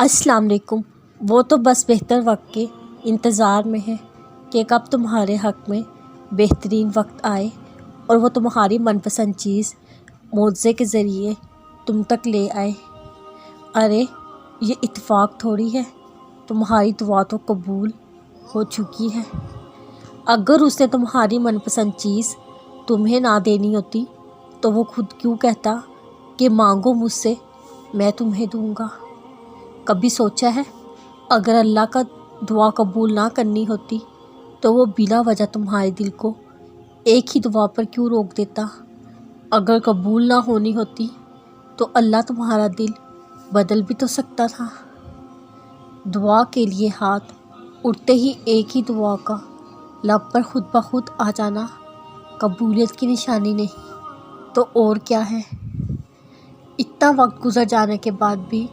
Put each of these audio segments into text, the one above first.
अस्सलाम वालेकुम। वो तो बस बेहतर वक्त के इंतज़ार में है कि कब तुम्हारे हक़ में बेहतरीन वक्त आए और वो तुम्हारी मनपसंद चीज़ मुआवज़े के ज़रिए तुम तक ले आए। अरे ये इत्तेफाक थोड़ी है, तुम्हारी दुआ तो कबूल हो चुकी है। अगर उसने तुम्हारी मनपसंद चीज़ तुम्हें ना देनी होती तो वो खुद क्यों कहता कि मांगो मुझसे, मैं तुम्हें दूंगा। कभी सोचा है अगर अल्लाह का दुआ कबूल ना करनी होती तो वो बिला वजह तुम्हारे दिल को एक ही दुआ पर क्यों रोक देता। अगर कबूल ना होनी होती तो अल्लाह तुम्हारा दिल बदल भी तो सकता था। दुआ के लिए हाथ उठते ही एक ही दुआ का लब पर खुद ब खुद आ जाना कबूलियत की निशानी नहीं तो और क्या है। इतना वक्त गुजर जाने के बाद भी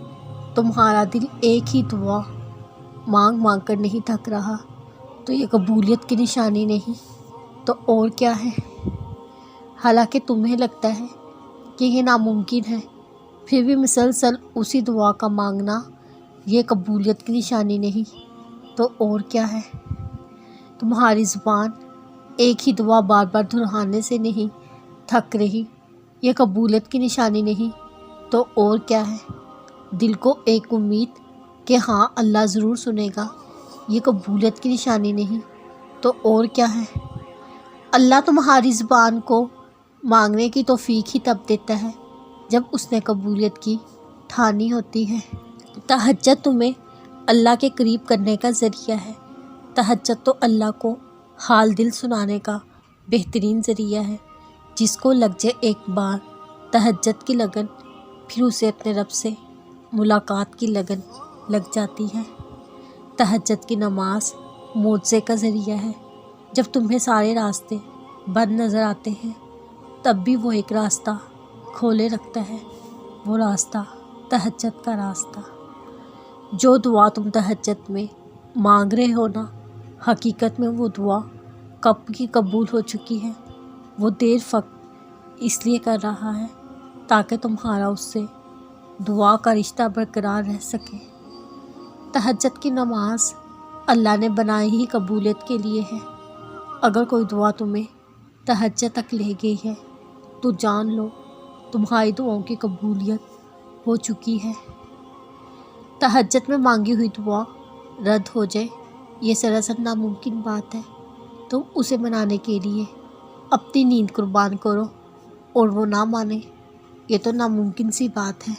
तुम्हारा दिल एक ही दुआ मांग मांग कर नहीं थक रहा तो ये कबूलियत की निशानी नहीं तो और क्या है। हालांकि तुम्हें लगता है कि ये नामुमकिन है, फिर भी मुसलसल उसी दुआ का मांगना ये कबूलियत की निशानी नहीं तो और क्या है। तुम्हारी ज़ुबान एक ही दुआ बार बार दोहराने से नहीं थक रही, ये कबूलियत की निशानी नहीं तो और क्या है। दिल को एक उम्मीद कि हाँ अल्लाह ज़रूर सुनेगा, ये कबूलियत की निशानी नहीं तो और क्या है। अल्लाह तुम्हारी ज़ुबान को मांगने की तौफीक ही तब देता है जब उसने कबूलियत की ठानी होती है। तहज्जुद तुम्हें अल्लाह के करीब करने का ज़रिया है। तहज्जुद तो अल्लाह को हाल दिल सुनाने का बेहतरीन ज़रिया है। जिसको लग जाए एक बार तहज्जुद की लगन, फिर उसे अपने रब से मुलाकात की लगन लग जाती है। तहज्जुद की नमाज मुआवज़े का ज़रिया है। जब तुम्हें सारे रास्ते बंद नज़र आते हैं तब भी वो एक रास्ता खोले रखता है, वो रास्ता तहज्जुद का रास्ता। जो दुआ तुम तहज्जुद में मांग रहे हो ना, हकीकत में वो दुआ कब की कबूल हो चुकी है। वो देर वक्त इसलिए कर रहा है ताकि तुम्हारा उससे दुआ का रिश्ता बरकरार रह सके। तहज्जुद की नमाज अल्लाह ने बनाई ही कबूलियत के लिए है। अगर कोई दुआ तुम्हें तहज्जुद तक ले गई है तो जान लो तुम्हारी दुआओं की कबूलियत हो चुकी है। तहज्जुद में मांगी हुई दुआ रद्द हो जाए ये सरासर नामुमकिन बात है। तुम उसे मनाने के लिए अपनी नींद कुर्बान करो और वो ना माने, ये तो नामुमकिन सी बात है।